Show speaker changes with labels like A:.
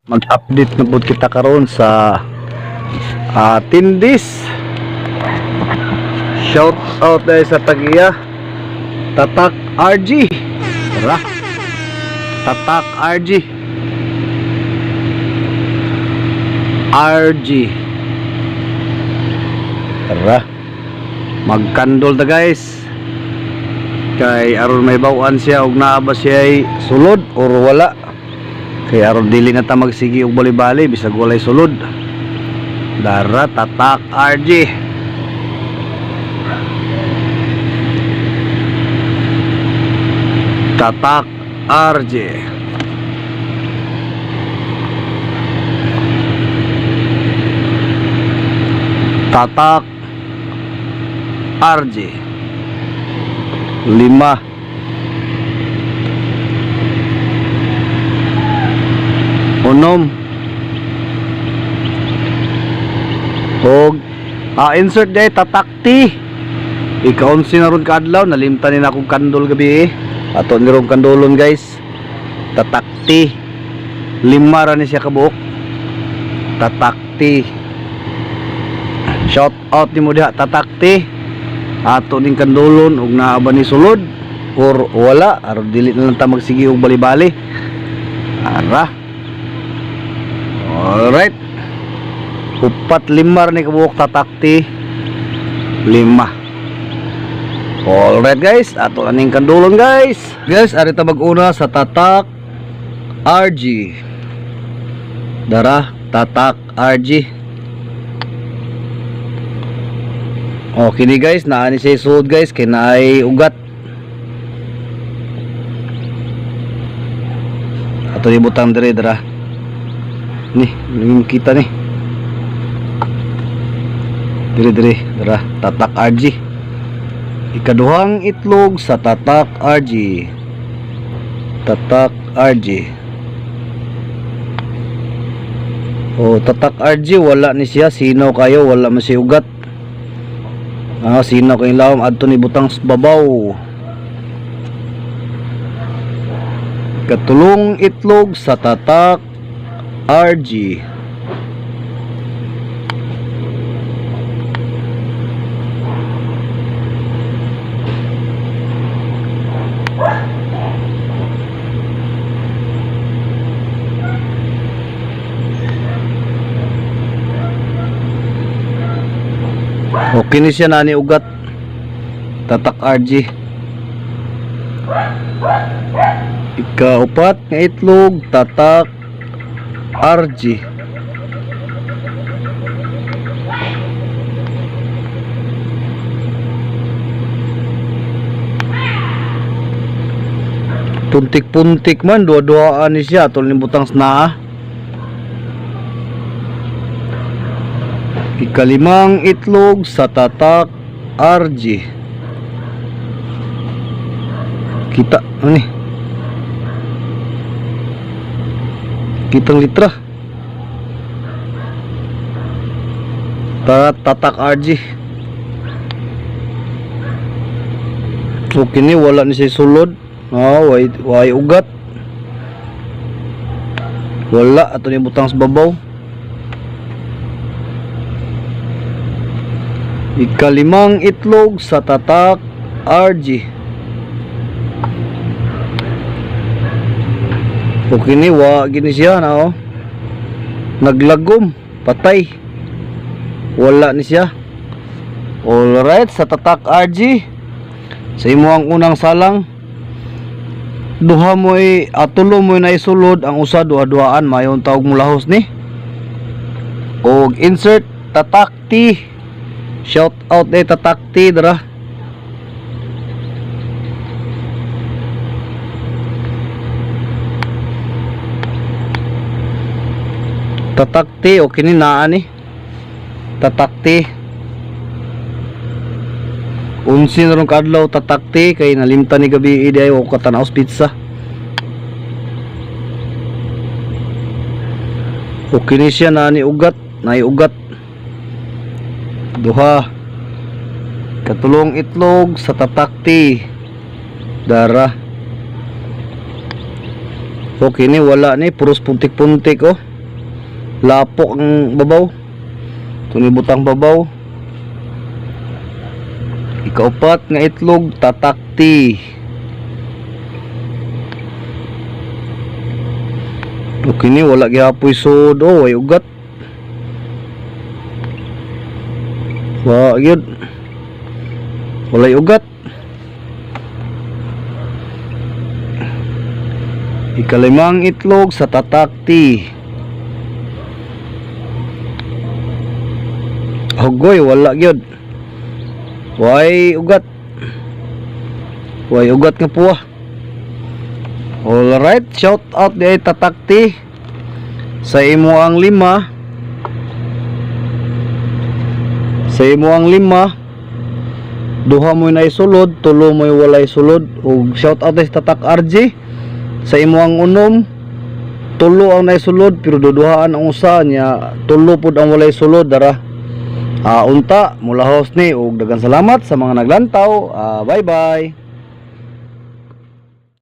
A: Mag-update na po kita karon sa Tindis. Shout out dahil sa tagiya Tatak RG. Tara, Tatak RG Tara, magkandol ta guys, kay aron may bawaan siya og naa ba siya ay sulod or wala. Kay aron dili na ta magsigi og bali-bali bisag walay sulod. Dara, Tatak RG. Tatak RG. Tatak RG 5 unom og insert day Tatak T. Ikaunsi na ron kaadlaw, nalimtan ni na akong kandol gabi ato ni ron kandolon guys. Tatak T 5 ra ni siya kabuok. Tatak T, shout out ni mo diha Tatak T. Ato ning kandolon og naa ba ni sulod or wala, aron dili na lang ta magsigi og bali-bali. Ara, alright, 4-5 ni kabuok Tatak T 5. Alright guys, ato na ning kandulon guys. Guys, ari ta mag-una sa Tatak RG. Dara, Tatak RG. Okay ni guys, naani siya isuod guys, kay naay ugat. Ato ni butang dire dara. Ni, nangim kita ni. Dire dara, Tatak RG. Ikaduhang itlog sa Tatak RG. Tatak RG. Oh, Tatak RG wala ni siya, sinaw kayo, wala man siya ugat. Sinaw kayong lawom adto ni butang babaw. Katulong itlog sa Tatak RG. Okay ni siya nani ugat Tatak RG. Ikaupat nga itlog Tatak RG. Puntik-puntik man, dua-duaan ni siya tol ni butang snaa. Ikalimang itlog sa Tatak RG. Kita ano ni? Kitang litra. Tatak RG. Okay ni, wala ni siya sulod. Way ugat. Wala ato ni butang sa babaw. Ikalimang itlog sa Tatak RG. Okay ni, gini siya na naglagom, patay. Wala ni siya. Alright, sa Tatak RG, sa imo ang unang salang, duha mo tulo mo na isulod, ang usa duha-duhaan mayon tawag mo lahos ni. Og insert Tatak T. Shout out day Tatak T dara. Tatak T, okay ni naa ni Tatak T. Unsi na ron kadlaw Tatak T, kay nalimtan ni gabi iday o katanaos pizza. Okay ni siya naa ni ugat, naay ugat. Duha, katulong itlog sa Tatak T. Dara. Okay ni, wala ni, puros puntik-puntik oh. lapok ang babaw. Tuni butang babaw. Ikaupat nga itlog tatakti. Okay ni wala gihapoy sud. Oh, ay ugat. Wa gyud. Walay ugat. Ikalimang itlog sa tatakti. Hugoy wala gyud. Way ugat. Way ugat nga puwa. Alright, shout out di tatakti sa imo ang 5. Sa imo ang 5, duha mo na isulod, tulo mo walay sulod. Ug shout out sa tatak RG sa imo ang 6, tulo ang naisulod pero duduhaan ang usa nya, tulo pud ang walay sulod dara. Unta mula host ni ug daghang salamat sa mga naglantaw. Bye bye.